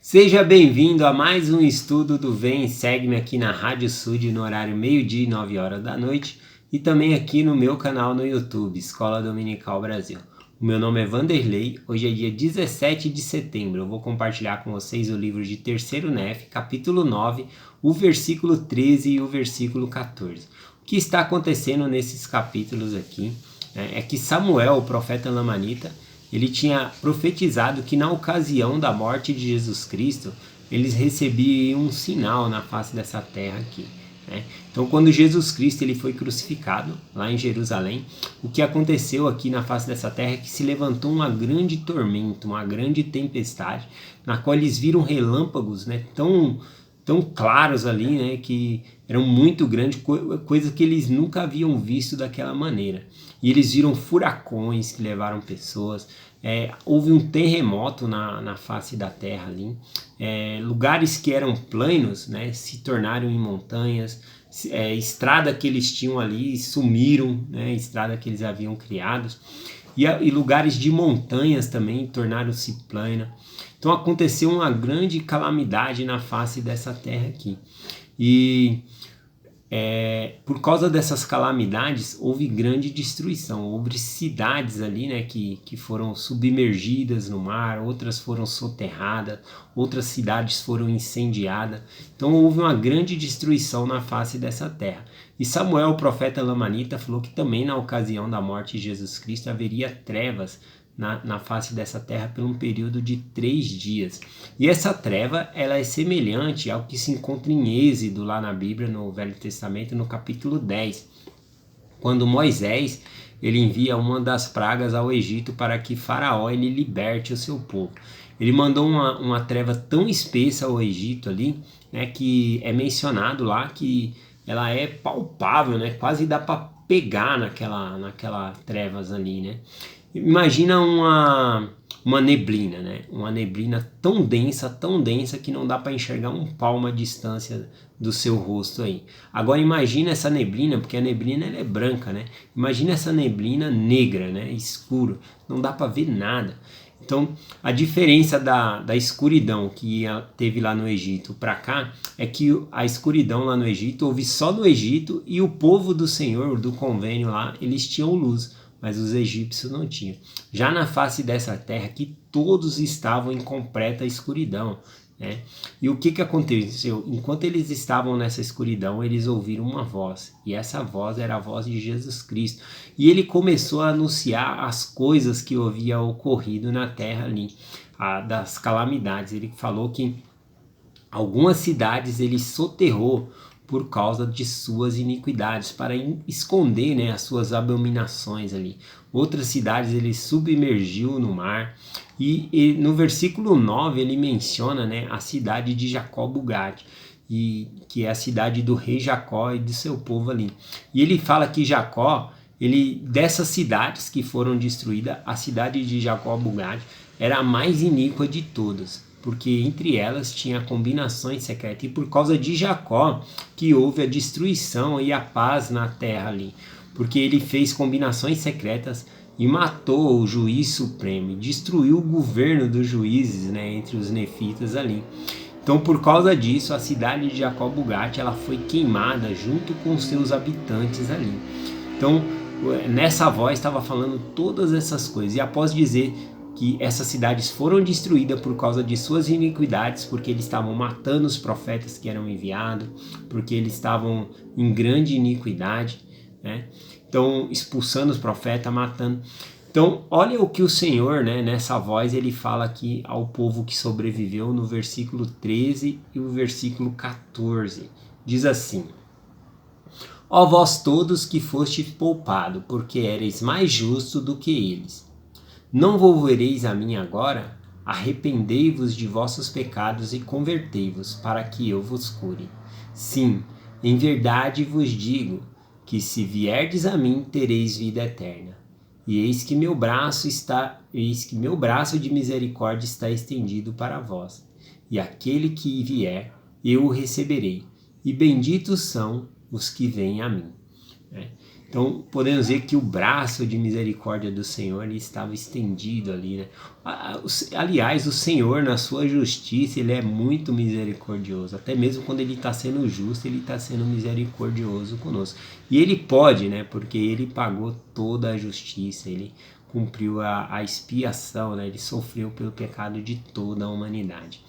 Seja bem-vindo a mais um estudo do Vem e Segue-me aqui na Rádio Sud no horário meio-dia e 9 horas da noite e também aqui no meu canal no YouTube, Escola Dominical Brasil. O meu nome é Vanderlei, hoje é dia 17 de setembro, eu vou compartilhar com vocês o livro de 3º Nef, capítulo 9, o versículo 13 e o versículo 14. O que está acontecendo nesses capítulos aqui é que Samuel, o profeta lamanita, ele tinha profetizado que na ocasião da morte de Jesus Cristo, eles recebiam um sinal na face dessa terra aqui. Né? Então, quando Jesus Cristo ele foi crucificado lá em Jerusalém, o que aconteceu aqui na face dessa terra é que se levantou uma grande tormenta, uma grande tempestade, na qual eles viram relâmpagos, né, tão claros ali, né, que eram muito grandes, coisa que eles nunca haviam visto daquela maneira. E eles viram furacões que levaram pessoas, houve um terremoto na face da terra ali, lugares que eram planos, né, se tornaram em montanhas, estrada que eles tinham ali sumiram, né, estrada que eles haviam criado, e lugares de montanhas também tornaram-se plana. Então aconteceu uma grande calamidade na face dessa terra aqui. E por causa dessas calamidades houve grande destruição, houve cidades ali, né, que foram submergidas no mar, outras foram soterradas, outras cidades foram incendiadas. Então houve uma grande destruição na face dessa terra. E Samuel, o profeta lamanita, falou que também na ocasião da morte de Jesus Cristo haveria trevas na face dessa terra por um período de 3 dias. E essa treva ela é semelhante ao que se encontra em Êxodo lá na Bíblia, no Velho Testamento, no capítulo 10, quando Moisés ele envia uma das pragas ao Egito para que Faraó ele liberte o seu povo. Ele mandou uma treva tão espessa ao Egito ali, né, que é mencionado lá que ela é palpável, né, quase dá para pegar naquela trevas ali, né. Imagina uma neblina, né? Uma neblina tão densa que não dá para enxergar um palmo à distância do seu rosto aí. Agora imagina essa neblina, porque a neblina ela é branca, né? Imagina essa neblina negra, né? Escuro, não dá para ver nada. Então a diferença da escuridão que teve lá no Egito para cá é que a escuridão lá no Egito houve só no Egito e o povo do Senhor, do convênio lá, eles tinham luz, mas os egípcios não tinham. Já na face dessa terra que todos estavam em completa escuridão, né? E o que aconteceu? Enquanto eles estavam nessa escuridão, eles ouviram uma voz, e essa voz era a voz de Jesus Cristo, e ele começou a anunciar as coisas que havia ocorrido na terra ali, das calamidades. Ele falou que algumas cidades ele soterrou por causa de suas iniquidades, para esconder, né, as suas abominações ali. Outras cidades ele submergiu no mar, e no versículo 9 ele menciona, né, a cidade de Jacó-Bugate, que é a cidade do rei Jacó e de seu povo ali. E ele fala que Jacó, dessas cidades que foram destruídas, a cidade de Jacó-Bugate era a mais iníqua de todas, porque entre elas tinha combinações secretas, e por causa de Jacó que houve a destruição e a paz na terra ali, porque ele fez combinações secretas e matou o juiz supremo, destruiu o governo dos juízes, né, entre os nefitas ali. Então por causa disso a cidade de Jacó-Bugate ela foi queimada junto com seus habitantes ali. Então nessa voz estava falando todas essas coisas, e após dizer que essas cidades foram destruídas por causa de suas iniquidades, porque eles estavam matando os profetas que eram enviados, porque eles estavam em grande iniquidade, né? Então expulsando os profetas, matando. Então olha o que o Senhor, né, nessa voz ele fala aqui ao povo que sobreviveu no versículo 13 e o versículo 14. Diz assim: ó vós todos que fostes poupados, porque ereis mais justo do que eles, não volvereis a mim agora? Arrependei-vos de vossos pecados e convertei-vos, para que eu vos cure. Sim, em verdade vos digo, que se vierdes a mim, tereis vida eterna. E eis que meu braço de misericórdia está estendido para vós. E aquele que vier, eu o receberei. E benditos são os que vêm a mim. Então Então podemos ver que o braço de misericórdia do Senhor ele estava estendido ali, né? Aliás, o Senhor na sua justiça ele é muito misericordioso, até mesmo quando ele está sendo justo, ele está sendo misericordioso conosco. E ele pode, né? Porque ele pagou toda a justiça, ele cumpriu a expiação, né? Ele sofreu pelo pecado de toda a humanidade.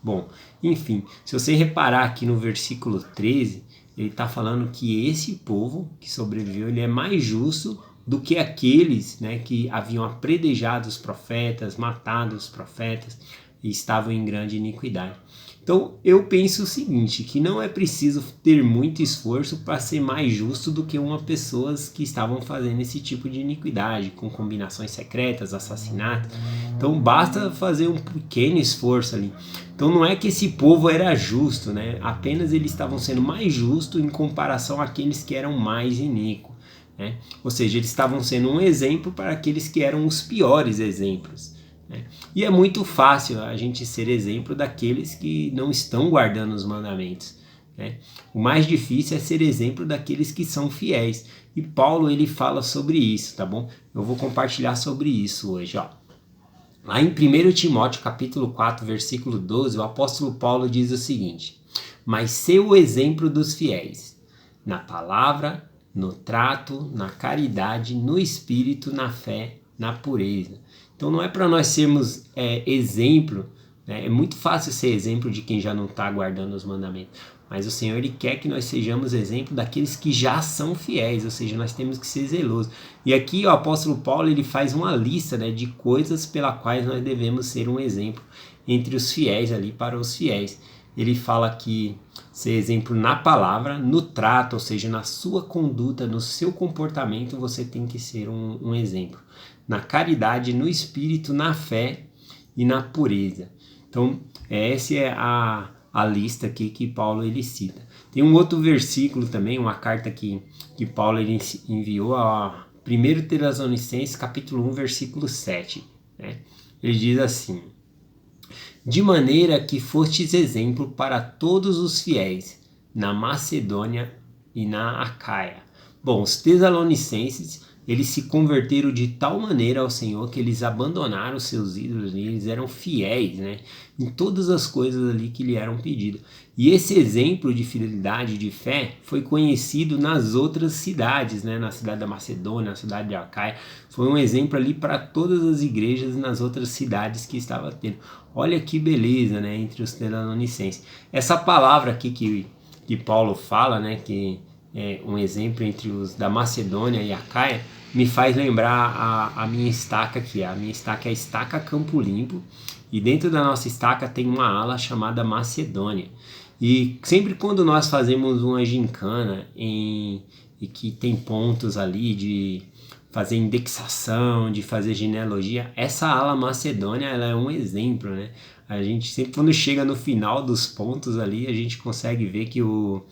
Bom, enfim, se você reparar aqui no versículo 13, ele está falando que esse povo que sobreviveu, ele é mais justo do que aqueles, né, que haviam apredejado os profetas, matado os profetas e estavam em grande iniquidade. Então eu penso o seguinte, que não é preciso ter muito esforço para ser mais justo do que uma pessoas que estavam fazendo esse tipo de iniquidade, com combinações secretas, assassinatos. Então basta fazer um pequeno esforço ali. Então não é que esse povo era justo, né? Apenas eles estavam sendo mais justos em comparação àqueles que eram mais iníquos, né? Ou seja, eles estavam sendo um exemplo para aqueles que eram os piores exemplos, né? E é muito fácil a gente ser exemplo daqueles que não estão guardando os mandamentos, né? O mais difícil é ser exemplo daqueles que são fiéis. E Paulo ele fala sobre isso, tá bom? Eu vou compartilhar sobre isso hoje, ó. Lá em 1 Timóteo capítulo 4, versículo 12, o apóstolo Paulo diz o seguinte: mas ser o exemplo dos fiéis, na palavra, no trato, na caridade, no espírito, na fé, na pureza. Então não é para nós sermos exemplo, né? É muito fácil ser exemplo de quem já não está guardando os mandamentos, mas o Senhor ele quer que nós sejamos exemplo daqueles que já são fiéis, ou seja, nós temos que ser zelosos. E aqui o apóstolo Paulo ele faz uma lista, né, de coisas pelas quais nós devemos ser um exemplo entre os fiéis ali para os fiéis. Ele fala que ser exemplo na palavra, no trato, ou seja, na sua conduta, no seu comportamento, você tem que ser um exemplo. Na caridade, no espírito, na fé e na pureza. Então, essa é a lista aqui que Paulo ele cita. Tem um outro versículo também, uma carta que Paulo ele enviou a 1 Tessalonicenses capítulo 1, versículo 7. Né? Ele diz assim: de maneira que fostes exemplo para todos os fiéis na Macedônia e na Acaia. Bom, os Tessalonicenses eles se converteram de tal maneira ao Senhor que eles abandonaram os seus ídolos, eles eram fiéis, né, em todas as coisas ali que lhe eram pedidas. E esse exemplo de fidelidade e de fé foi conhecido nas outras cidades, né, na cidade da Macedônia, na cidade de Acaia. Foi um exemplo ali para todas as igrejas nas outras cidades que estava tendo. Olha que beleza, né, entre os Tessalonicenses. Essa palavra aqui que Paulo fala, né, que é um exemplo entre os da Macedônia e Acaia, me faz lembrar a minha estaca aqui. A minha estaca é a estaca Campo Limpo, e dentro da nossa estaca tem uma ala chamada Macedônia. E sempre quando nós fazemos uma gincana e que tem pontos ali de fazer indexação, de fazer genealogia, essa ala Macedônia ela é um exemplo, né? A gente sempre quando chega no final dos pontos ali, a gente consegue ver que o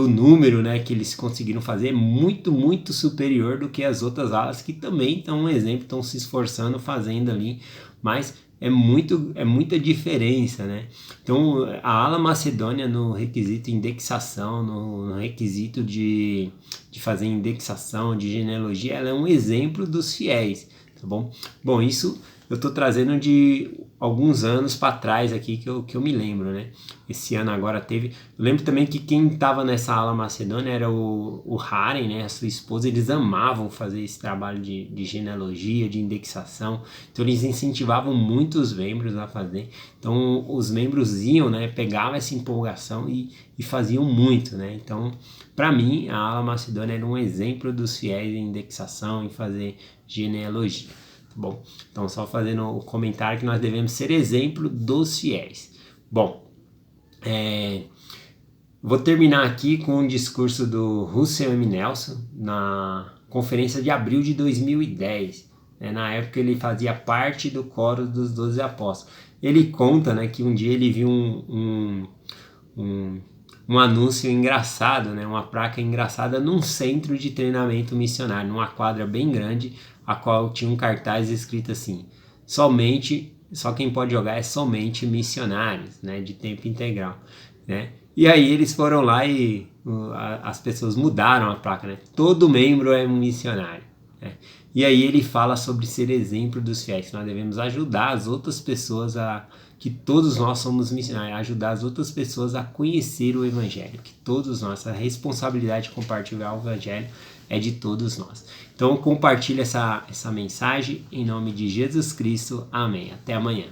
número, né, que eles conseguiram fazer é muito, muito superior do que as outras alas que também estão um exemplo, estão se esforçando fazendo ali, mas é muita diferença, né? Então a ala Macedônia no requisito indexação, no requisito de fazer indexação, de genealogia, ela é um exemplo dos fiéis, tá bom? Bom, isso eu estou trazendo de alguns anos para trás aqui que eu me lembro, né? Esse ano agora teve... Eu lembro também que quem estava nessa ala Macedônia era o Haren, né? A sua esposa, eles amavam fazer esse trabalho de genealogia, de indexação. Então eles incentivavam muito os membros a fazer. Então os membros iam, né? Pegavam essa empolgação e faziam muito, né? Então, para mim, a ala Macedônia era um exemplo dos fiéis em indexação, em fazer genealogia. Bom, então só fazendo o comentário que nós devemos ser exemplo dos fiéis. Bom, vou terminar aqui com um discurso do Russell M. Nelson na conferência de abril de 2010. Né? Na época ele fazia parte do coro dos 12 apóstolos. Ele conta, né, que um dia ele viu um anúncio engraçado, né, uma placa engraçada num centro de treinamento missionário, numa quadra bem grande, a qual tinha um cartaz escrito assim: só quem pode jogar é somente missionários, né, de tempo integral, né? E aí eles foram lá e as pessoas mudaram a placa, né? Todo membro é um missionário, né? E aí ele fala sobre ser exemplo dos fiéis. Nós devemos ajudar as outras pessoas que todos nós somos missionários, ajudar as outras pessoas a conhecer o Evangelho, que todos nós, a responsabilidade de compartilhar o Evangelho é de todos nós. Então compartilhe essa mensagem em nome de Jesus Cristo. Amém. Até amanhã.